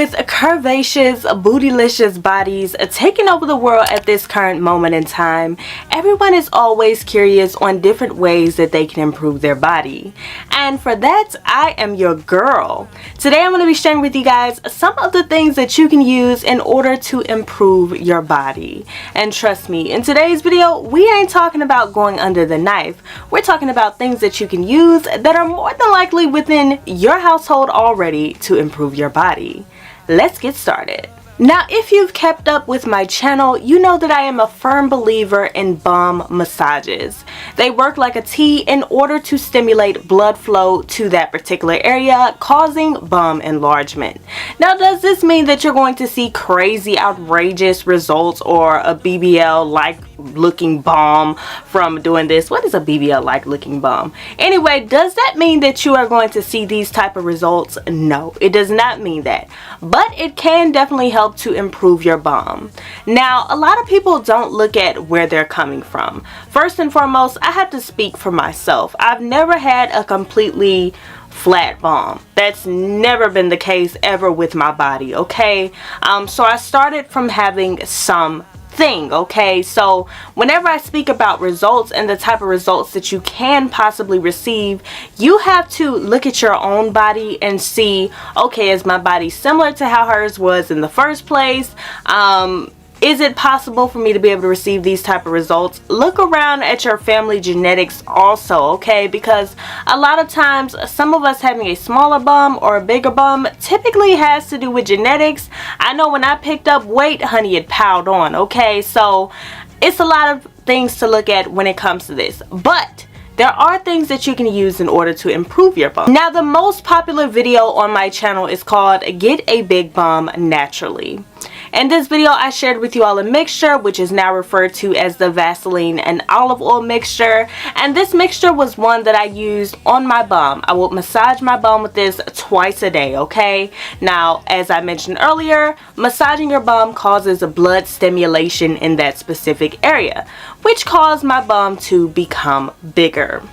with curvaceous, bootylicious bodies taking over the world at this current moment in time, everyone is always curious on different ways that they can improve their body. And for that, I am your girl. Today I'm going to be sharing with you guys some of the things that you can use in order to improve your body. And trust me, in today's video, we ain't talking about going under the knife. We're talking about things that you can use that are more than likely within your household already to improve your body. Let's get started. Now, if you've kept up with my channel, you know that I am a firm believer in balm massages. They work like a tea in order to stimulate blood flow to that particular area, causing balm enlargement. Now, does this mean that you're going to see crazy, outrageous results or a BBL-like looking balm from doing this? What is a BBL-like looking balm? Anyway, does that mean that you are going to see these type of results? No, it does not mean that. But it can definitely help to improve your balm. Now, a lot of people don't look at where they're coming from. First and foremost, I have to speak for myself. I've never had a completely flat balm. That's never been the case ever with my body, okay? So I started from having some thing, okay? So whenever I speak about results and the type of results that you can possibly receive, you have to look at your own body and see, okay, is my body similar to how hers was in the first place? Is it possible for me to be able to receive these type of results? Look around at your family genetics also, okay? Because a lot of times, some of us having a smaller bum or a bigger bum typically has to do with genetics. I know when I picked up weight, honey, it piled on, okay? So it's a lot of things to look at when it comes to this. But there are things that you can use in order to improve your bum. Now, the most popular video on my channel is called Get a Big Bum Naturally. In this video, I shared with you all a mixture, which is now referred to as the Vaseline and olive oil mixture. And this mixture was one that I used on my bum. I will massage my bum with this twice a day, okay? Now, as I mentioned earlier, massaging your bum causes a blood stimulation in that specific area, which caused my bum to become bigger.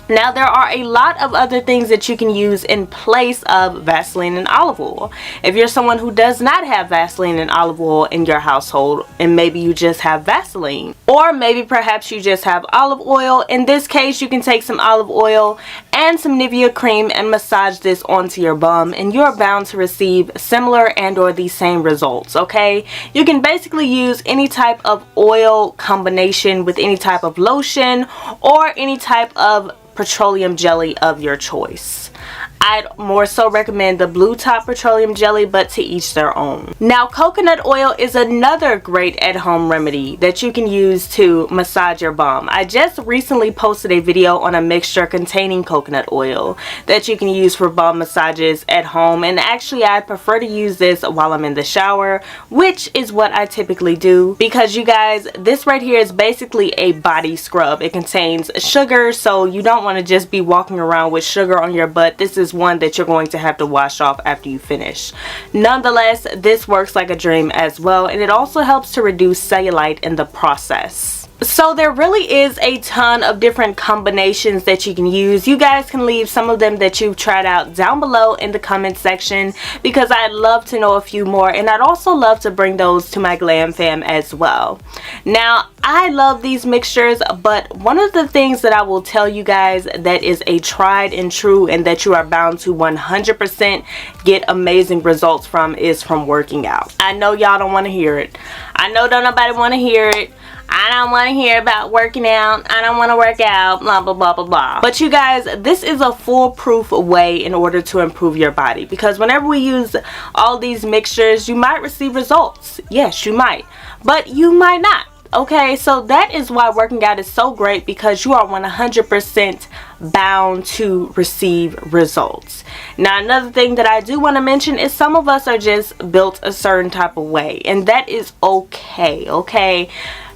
Now, there are a lot of other things that you can use in place of Vaseline and olive oil. If you're someone who does not have Vaseline and olive oil in your household, and maybe you just have Vaseline, or maybe perhaps you just have olive oil, in this case you can take some olive oil and some Nivea cream and massage this onto your bum, and you're bound to receive similar and or the same results, okay? You can basically use any type of oil combination with any type of lotion or any type of petroleum jelly of your choice. I'd more so recommend the blue top petroleum jelly, but to each their own. Now, coconut oil is another great at-home remedy that you can use to massage your bum. I just recently posted a video on a mixture containing coconut oil that you can use for bum massages at home, and actually I prefer to use this while I'm in the shower, which is what I typically do, because you guys, this right here is basically a body scrub. It contains sugar, so you don't want to just be walking around with sugar on your butt. This is one that you're going to have to wash off after you finish. Nonetheless, this works like a dream as well, and it also helps to reduce cellulite in the process. So there really is a ton of different combinations that you can use. You guys can leave some of them that you've tried out down below in the comment section, because I'd love to know a few more, and I'd also love to bring those to my Glam fam as well. Now, I love these mixtures, but one of the things that I will tell you guys that is a tried and true and that you are bound to 100% get amazing results from is from working out. I know y'all don't want to hear it. I know don't nobody want to hear it. I don't want to hear about working out. I don't want to work out, blah, blah, blah, blah, blah. But you guys, this is a foolproof way in order to improve your body. Because whenever we use all these mixtures, you might receive results. Yes, you might. But you might not. Okay, so that is why working out is so great, because you are 100% bound to receive results. Now, another thing that I do want to mention is some of us are just built a certain type of way, and that is okay, okay?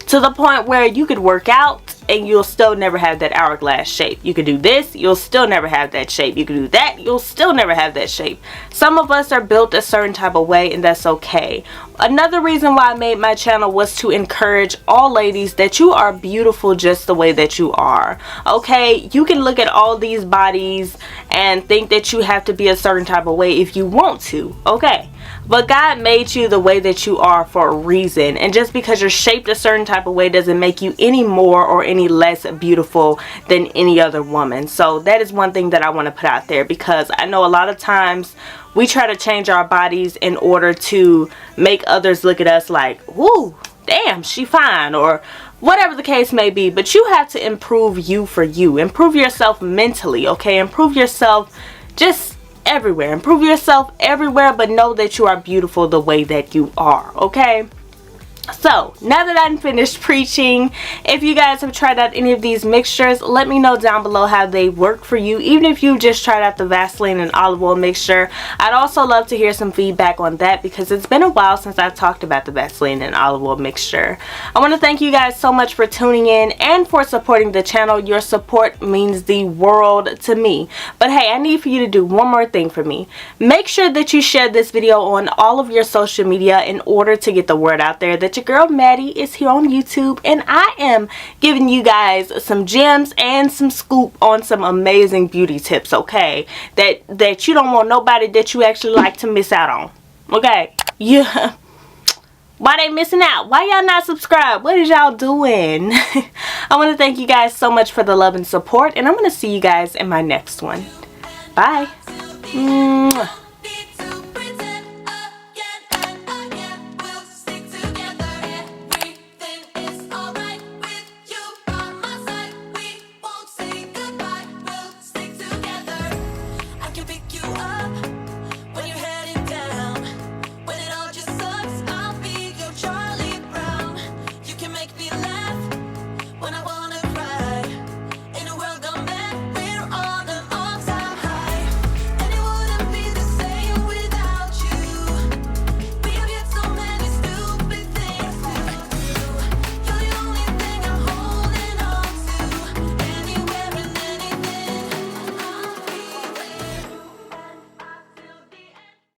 To the point where you could work out and you'll still never have that hourglass shape. You could do this, you'll still never have that shape. You could do that, you'll still never have that shape. Some of us are built a certain type of way, and that's okay. Another reason why I made my channel was to encourage all ladies that you are beautiful just the way that you are. Okay, you can look at all these bodies and think that you have to be a certain type of way if you want to. Okay, but God made you the way that you are for a reason, and just because you're shaped a certain type of way doesn't make you any more or any less beautiful than any other woman. So that is one thing that I want to put out there, because I know a lot of times we try to change our bodies in order to make others look at us like, whoo, damn, she fine, or whatever the case may be. But you have to improve you for you. Improve yourself mentally, okay? Improve yourself just everywhere. Improve yourself everywhere, but know that you are beautiful the way that you are, okay? So now that I'm finished preaching, if you guys have tried out any of these mixtures, let me know down below how they work for you. Even if you just tried out the Vaseline and olive oil mixture, I'd also love to hear some feedback on that, because it's been a while since I've talked about the Vaseline and olive oil mixture. I want to thank you guys so much for tuning in and for supporting the channel. Your support means the world to me. But hey, I need for you to do one more thing for me. Make sure that you share this video on all of your social media in order to get the word out there that your girl Maddie is here on YouTube, and I am giving you guys some gems and some scoop on some amazing beauty tips, okay, that you don't want nobody that you actually like to miss out on, okay? Yeah. Why they missing out? Why y'all not subscribed? What is y'all doing? I want to thank you guys so much for the love and support, and I'm going to see you guys in my next one. Bye. Mwah.